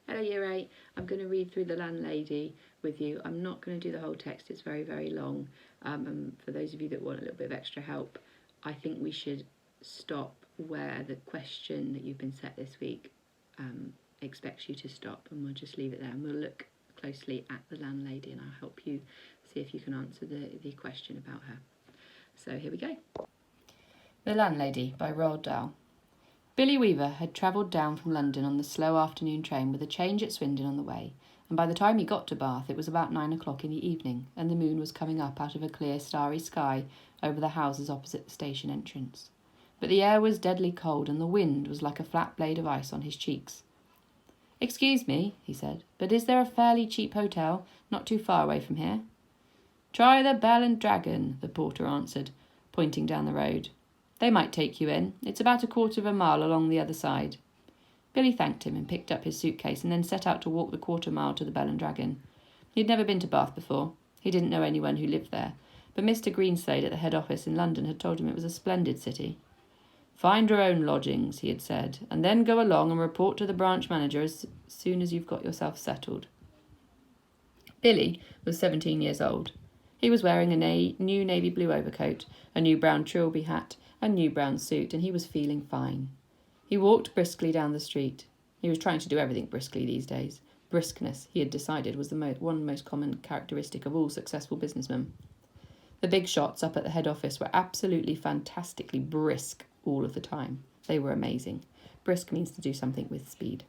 Hello Year 8, I'm going to read through The Landlady with you. I'm not going to do the whole text, it's very, very long. And for those of you that want a little bit of extra help, I think we should stop where the question that you've been set this week expects you to stop, and we'll just leave it there and we'll look closely at the landlady and I'll help you see if you can answer the question about her. So here we go. The Landlady by Roald Dahl. Billy Weaver had travelled down from London on the slow afternoon train with a change at Swindon on the way, and by the time he got to Bath it was about 9 o'clock in the evening, and the moon was coming up out of a clear starry sky over the houses opposite the station entrance. But the air was deadly cold, and the wind was like a flat blade of ice on his cheeks. "Excuse me," he said, "but is there a fairly cheap hotel not too far away from here?" "Try the Bell and Dragon," the porter answered, pointing down the road. "They might take you in. It's about a quarter of a mile along the other side." Billy thanked him and picked up his suitcase and then set out to walk the quarter mile to the Bell and Dragon. He'd never been to Bath before. He didn't know anyone who lived there, but Mr. Greenslade at the head office in London had told him it was a splendid city. "Find your own lodgings," he had said, "and then go along and report to the branch manager as soon as you've got yourself settled." Billy was 17 years old. He was wearing a new navy blue overcoat, a new brown trilby hat, a new brown suit, and he was feeling fine. He walked briskly down the street. He was trying to do everything briskly these days. Briskness, he had decided, was the one most common characteristic of all successful businessmen. The big shots up at the head office were absolutely fantastically brisk all of the time. They were amazing. Brisk means to do something with speed.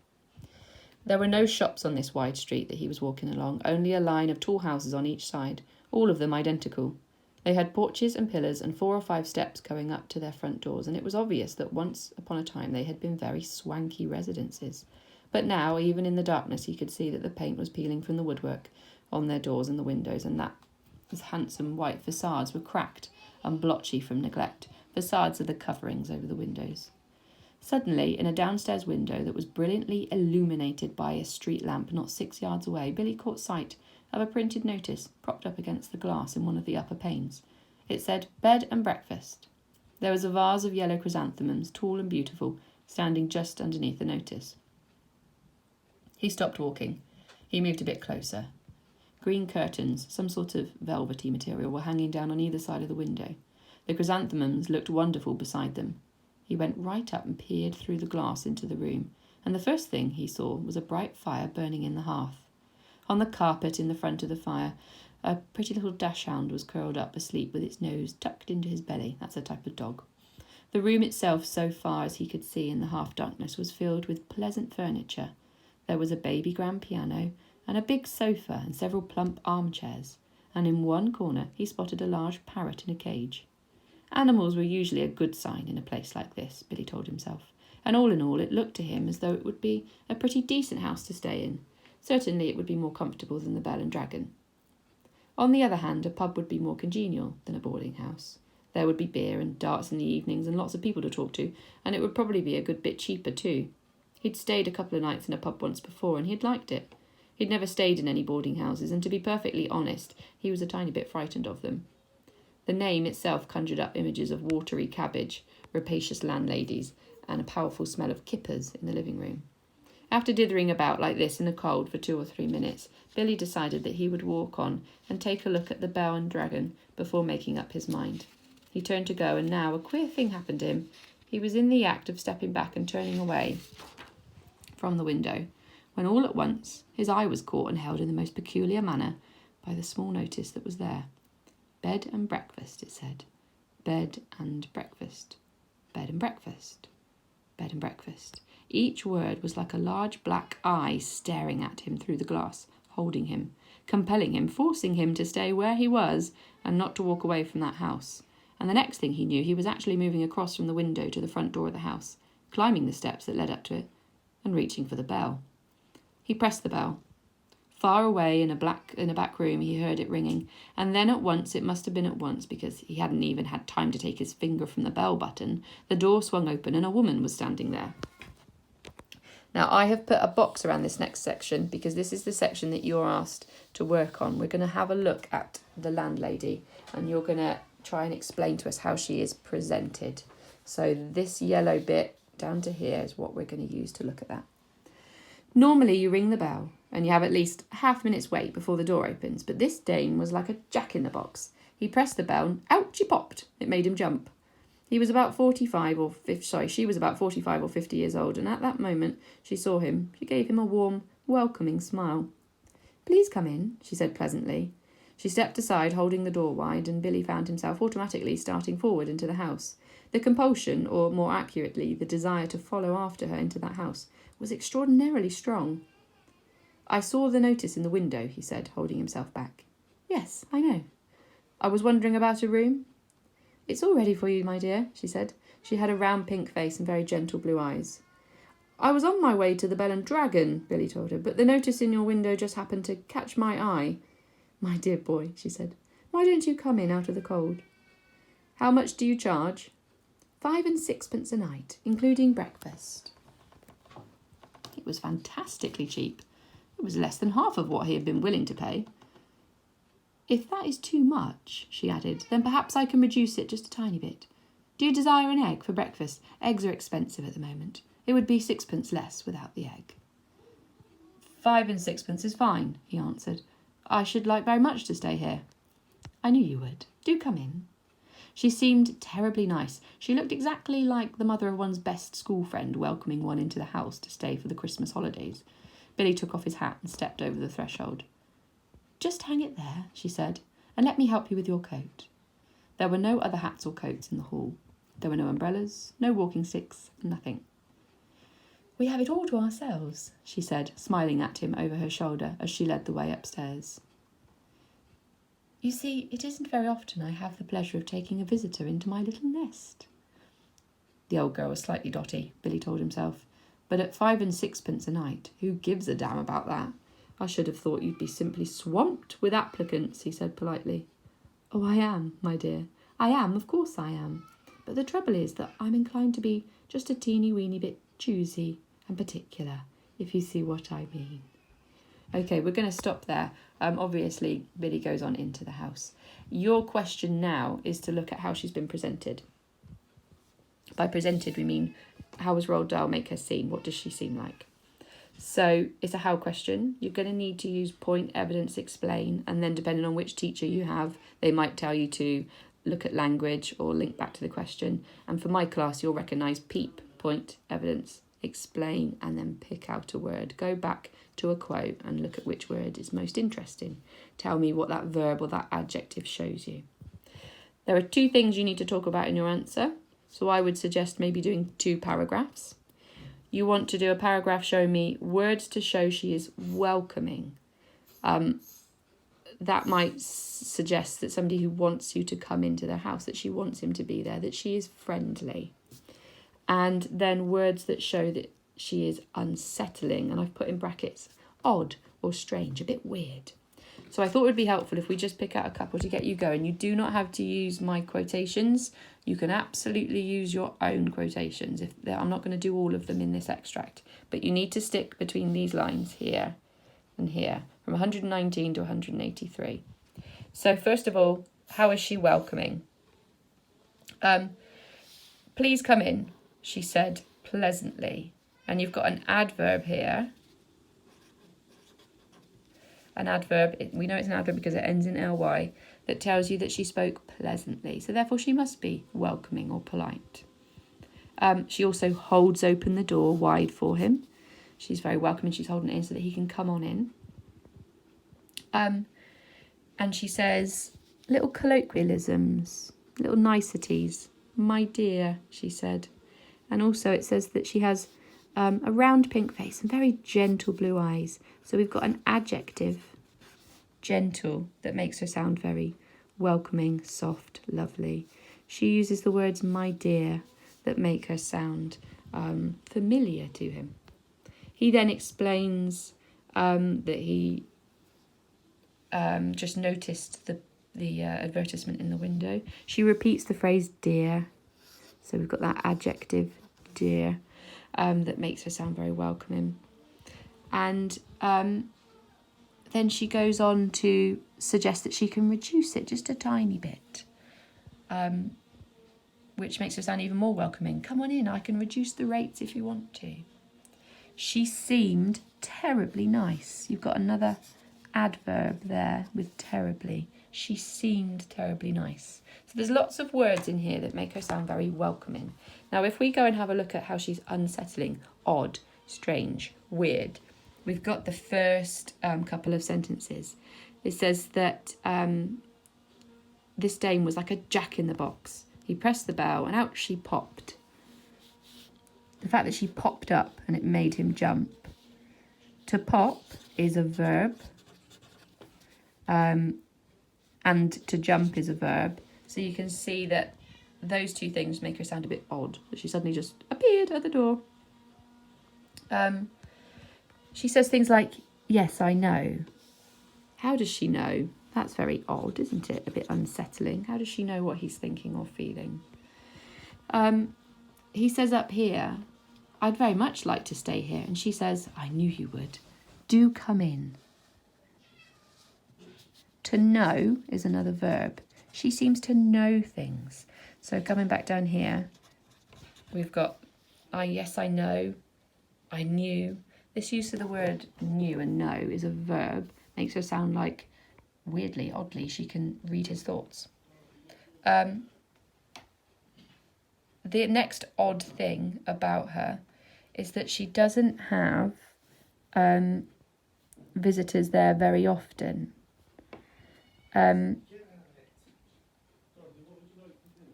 There were no shops on this wide street that he was walking along, only a line of tall houses on each side, all of them identical. They had porches and pillars and 4 or 5 steps going up to their front doors, and it was obvious that once upon a time they had been very swanky residences. But now, even in the darkness, he could see that the paint was peeling from the woodwork on their doors and the windows, and that his handsome white facades were cracked and blotchy from neglect. Facades are the coverings over the windows. Suddenly, in a downstairs window that was brilliantly illuminated by a street lamp not 6 yards away, Billy caught sight of a printed notice propped up against the glass in one of the upper panes. It said, "Bed and breakfast." There was a vase of yellow chrysanthemums, tall and beautiful, standing just underneath the notice. He stopped walking. He moved a bit closer. Green curtains, some sort of velvety material, were hanging down on either side of the window. The chrysanthemums looked wonderful beside them. He went right up and peered through the glass into the room, and the first thing he saw was a bright fire burning in the hearth. On the carpet in the front of the fire, a pretty little dachshund was curled up asleep with its nose tucked into his belly. That's a type of dog. The room itself, so far as he could see in the half-darkness, was filled with pleasant furniture. There was a baby grand piano and a big sofa and several plump armchairs, and in one corner he spotted a large parrot in a cage. Animals were usually a good sign in a place like this, Billy told himself, and all in all it looked to him as though it would be a pretty decent house to stay in. Certainly it would be more comfortable than the Bell and Dragon. On the other hand, a pub would be more congenial than a boarding house. There would be beer and darts in the evenings and lots of people to talk to, and it would probably be a good bit cheaper too. He'd stayed a couple of nights in a pub once before and he'd liked it. He'd never stayed in any boarding houses, and to be perfectly honest, he was a tiny bit frightened of them. The name itself conjured up images of watery cabbage, rapacious landladies, and a powerful smell of kippers in the living room. After dithering about like this in the cold for 2 or 3 minutes, Billy decided that he would walk on and take a look at the Bell and Dragon before making up his mind. He turned to go, and now a queer thing happened to him. He was in the act of stepping back and turning away from the window, when all at once his eye was caught and held in the most peculiar manner by the small notice that was there. "Bed and breakfast," it said. "Bed and breakfast. Bed and breakfast. Bed and breakfast." Each word was like a large black eye staring at him through the glass, holding him, compelling him, forcing him to stay where he was and not to walk away from that house. And the next thing he knew, he was actually moving across from the window to the front door of the house, climbing the steps that led up to it, and reaching for the bell. He pressed the bell. Far away in a back room he heard it ringing, and then at once, it must have been at once because he hadn't even had time to take his finger from the bell button, the door swung open and a woman was standing there. Now, I have put a box around this next section because this is the section that you're asked to work on. We're going to have a look at the landlady, and you're going to try and explain to us how she is presented. So this yellow bit down to here is what we're going to use to look at that. Normally you ring the bell and you have at least half a minute's wait before the door opens, but this Dane was like a jack-in-the-box. He pressed the bell and out she popped. It made him jump. He was about 45 or 50, sorry, she was about 45 or 50 years old, and at that moment she saw him. She gave him a warm, welcoming smile. "Please come in," she said pleasantly. She stepped aside, holding the door wide, and Billy found himself automatically starting forward into the house. The compulsion, or more accurately, the desire to follow after her into that house, was extraordinarily strong. "I saw the notice in the window," he said, holding himself back. "Yes, I know. I was wondering about a room." "It's all ready for you, my dear," she said. She had a round pink face and very gentle blue eyes. "I was on my way to the Bell and Dragon," Billy told her, "but the notice in your window just happened to catch my eye." "My dear boy," she said, "why don't you come in out of the cold?" "How much do you charge?" 5 and 6pence a night, including breakfast." It was fantastically cheap. It was less than half of what he had been willing to pay. "If that is too much," she added, "then perhaps I can reduce it just a tiny bit. Do you desire an egg for breakfast? Eggs are expensive at the moment. It would be 6pence less without the egg." 5 and 6pence is fine," he answered. "I should like very much to stay here." "I knew you would. Do come in." She seemed terribly nice. She looked exactly like the mother of one's best school friend welcoming one into the house to stay for the Christmas holidays. Billy took off his hat and stepped over the threshold. "Just hang it there," she said, "and let me help you with your coat." There were no other hats or coats in the hall. There were no umbrellas, no walking sticks, nothing. "We have it all to ourselves," she said, smiling at him over her shoulder as she led the way upstairs. "You see, it isn't very often I have the pleasure of taking a visitor into my little nest." The old girl was slightly dotty, Billy told himself, but at 5 and 6pence a night, who gives a damn about that? "I should have thought you'd be simply swamped with applicants," he said politely. "Oh, I am, my dear. I am, of course I am. But the trouble is that I'm inclined to be just a teeny-weeny bit choosy and particular, if you see what I mean." Okay, we're going to stop there. Obviously, Billy goes on into the house. Your question now is to look at how she's been presented. By presented, we mean, how does Roald Dahl make her seem? What does she seem like? So it's a how question. You're going to need to use point, evidence, explain, and then depending on which teacher you have, they might tell you to look at language or link back to the question. And for my class, you'll recognise PEEP, point, evidence, explain, and then pick out a word. Go back to a quote and look at which word is most interesting. Tell me what that verb or that adjective shows you. There are 2 things you need to talk about in your answer. So I would suggest maybe doing 2 paragraphs. You want to do a paragraph showing me words to show she is welcoming. That might suggest that somebody who wants you to come into their house, that she wants him to be there, that she is friendly. And then words that show that she is unsettling. And I've put in brackets, odd or strange, a bit weird. So I thought it would be helpful if we just pick out a couple to get you going. You do not have to use my quotations. You can absolutely use your own quotations. I'm not going to do all of them in this extract, but you need to stick between these lines here and here, from 119 to 183. So first of all, how is she welcoming? "Please come in," she said pleasantly. And you've got an adverb here. An adverb, we know it's an adverb because it ends in ly, that tells you that she spoke pleasantly. So therefore she must be welcoming or polite. She also holds open the door wide for him. She's very welcoming. She's holding it in so that he can come on in. And she says little colloquialisms, little niceties. "My dear," she said. And also it says that she has a round pink face and very gentle blue eyes. So we've got an adjective, gentle, that makes her sound very welcoming, soft, lovely. She uses the words "my dear" that make her sound familiar to him. He then explains that he just noticed the advertisement in the window. She repeats the phrase "dear." So we've got that adjective, dear, that makes her sound very welcoming. And then she goes on to suggest that she can reduce it just a tiny bit, which makes her sound even more welcoming. "Come on in, I can reduce the rates if you want to." She seemed terribly nice. You've got another adverb there with terribly. She seemed terribly nice. So there's lots of words in here that make her sound very welcoming. Now, if we go and have a look at how she's unsettling, odd, strange, weird, we've got the first couple of sentences. It says that this dame was like a jack in the box. He pressed the bell and out she popped. The fact that she popped up and it made him jump. To pop is a verb. And to jump is a verb. So you can see that those two things make her sound a bit odd. That she suddenly just appeared at the door. She says things like, yes, I know. How does she know? That's very odd, isn't it? A bit unsettling. How does she know what he's thinking or feeling? He says up here, I'd very much like to stay here. And she says, I knew you would. Do come in. To know is another verb. She seems to know things. So coming back down here, we've got, yes, I know, I knew. This use of the word knew and know is a verb. Makes her sound like, weirdly, oddly, she can read his thoughts. The next odd thing about her is that she doesn't have visitors there very often.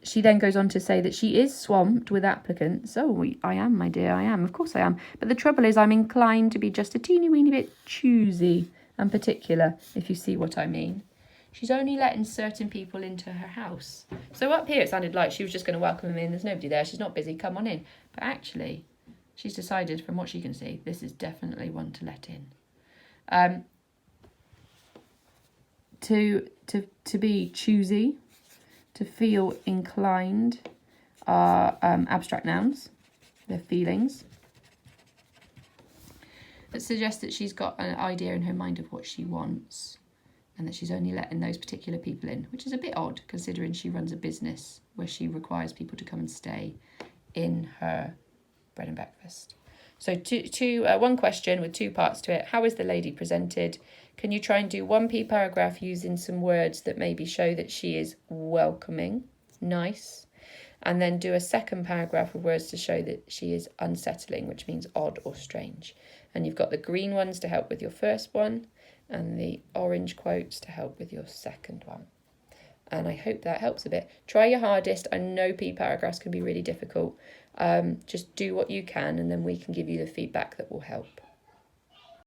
She then goes on to say that she is swamped with applicants. Oh, I am, my dear, I am. Of course I am. But the trouble is I'm inclined to be just a teeny weeny bit choosy and particular, if you see what I mean. She's only letting certain people into her house. So up here it sounded like she was just going to welcome him in. There's nobody there. She's not busy. Come on in. But actually, she's decided from what she can see, this is definitely one to let in. To be choosy, to feel inclined are abstract nouns. They're feelings. That suggests that she's got an idea in her mind of what she wants and that she's only letting those particular people in, which is a bit odd considering she runs a business where she requires people to come and stay in her bread and breakfast. So one question with two parts to it. How is the lady presented? Can you try and do 1p paragraph using some words that maybe show that she is welcoming, nice, and then do a second paragraph with words to show that she is unsettling, which means odd or strange. And you've got the green ones to help with your first one and the orange quotes to help with your second one. And I hope that helps a bit. Try your hardest. I know P paragraphs can be really difficult. Just do what you can and then we can give you the feedback that will help.